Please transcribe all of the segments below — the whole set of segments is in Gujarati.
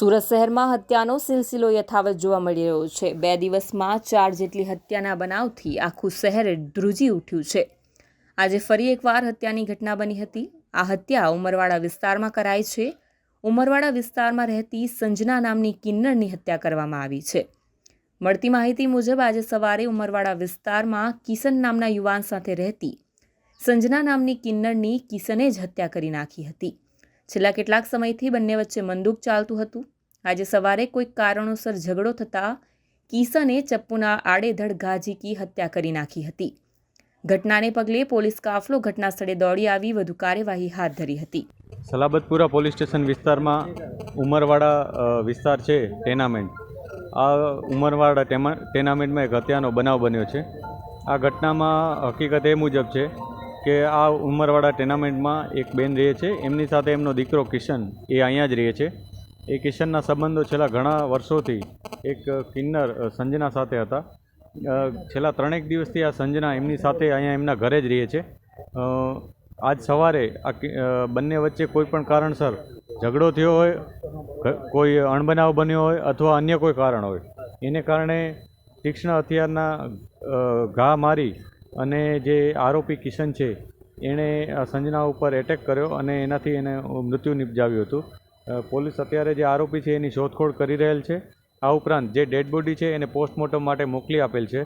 સુરત શહેરમાં હત્યાનો સિલસિલો યથાવત જોવા મળી રહ્યો છે। 2 દિવસમાં 4 જેટલી હત્યાના બનાવથી આખું શહેર ધ્રુજી ઉઠ્યું છે। આજે ફરી એકવાર હત્યાની ઘટના બની હતી। આ હત્યા ઉમરવાડા વિસ્તારમાં કરાઈ છે। ઉમરવાડા વિસ્તારમાં રહેતી સંजना નામની કિન્નરની હત્યા કરવામાં આવી છે। મળતી માહિતી મુજબ આજે સવારે ઉમરવાડા વિસ્તારમાં કિશન નામના યુવાન સાથે રહેતી સંजना નામની કિન્નરની કિશને જ હત્યા કરી નાખી હતી। છેલ્લા કેટલાક સમયથી બંને વચ્ચે મનદુખ ચાલતું હતું। આજે સવારે કોઈક કારણોસર ઝઘડો થતાં કિશને ચપ્પુના આડેધડ ઘા ઝીકી હત્યા કરી નાખી હતી। ઘટનાને પગલે પોલીસ કાફલો ઘટના સ્થળે દોડી આવી વધુ કાર્યવાહી હાથ ધરી હતી। સલાબતપુરા પોલીસ સ્ટેશન વિસ્તારમાં ઉમરવાડા વિસ્તાર છે ટેનામેન્ટ। આ ઉમરવાડા ટેનામેન્ટમાં એક હત્યાનો બનાવ બન્યો છે। આ ઘટનામાં હકીકત એ મુજબ છે કે આ ઉમરવાડા ટેનામેન્ટમાં એક બેન રહે છે, એમની સાથે એમનો દીકરો કિશન એ અહીંયા જ રહે છે। એ કિશનના સંબંધો છેલ્લા ઘણા વર્ષોથી એક કિન્નર સંજના સાથે હતા। છેલ્લા 3 દિવસથી આ સંજના એમની સાથે અહીંયા એમના ઘરે જ રહે છે। આજ સવારે આ બંને વચ્ચે કોઈ પણ કારણસર ઝઘડો થયો હોય, કોઈ અણબનાવ બન્યો હોય અથવા અન્ય કોઈ કારણ હોય, એને કારણે તીક્ષ્ણ હથિયારના ઘા મારી અને જે આરોપી કિશન છે એણે સંજના ઉપર એટેક કર્યો અને એનાથી એને મૃત્યુ નિપજાવ્યું હતું। પોલીસ અત્યારે જે આરોપી છે એની શોધખોળ કરી રહેલ છે। આ ઉપરાંત જે ડેડ બોડી છે એને પોસ્ટમોર્ટમ માટે મોકલી આપેલ છે।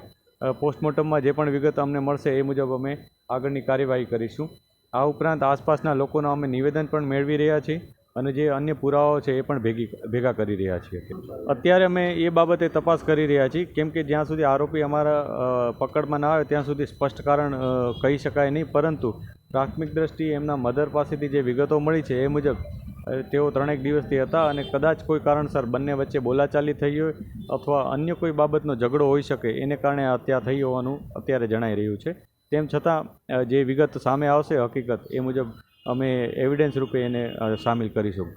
પોસ્ટમોર્ટમમાં જે પણ વિગત અમને મળશે એ મુજબ અમે આગળની કાર્યવાહી કરીશું। આ ઉપરાંત આસપાસના લોકોના અમે નિવેદન પણ મેળવી રહ્યા છીએ અને જે અન્ય પુરાવાઓ છે એ પણ ભેગા કરી રહ્યા છીએ। અત્યારે અમે એ બાબતે તપાસ કરી રહ્યા છીએ, કેમ કે જ્યાં સુધી આરોપી અમારા પકડમાં ના આવે ત્યાં સુધી સ્પષ્ટ કારણ કહી શકાય નહીં, પરંતુ પ્રાથમિક દ્રષ્ટિએ એમના મધર પાસેથી જે વિગતો મળી છે એ મુજબ તેઓ 3 દિવસથી હતા અને કદાચ કોઈ કારણસર બંને વચ્ચે બોલાચાલી થઈ હોય અથવા અન્ય કોઈ બાબતનો ઝઘડો હોઈ શકે એને કારણે હત્યા થઈ હોવાનું અત્યારે જણાઈ રહ્યું છે। તેમ છતાં જે વિગત સામે આવશે હકીકત એ મુજબ અમે એવિડન્સ રૂપે એને સામેલ કરીશું।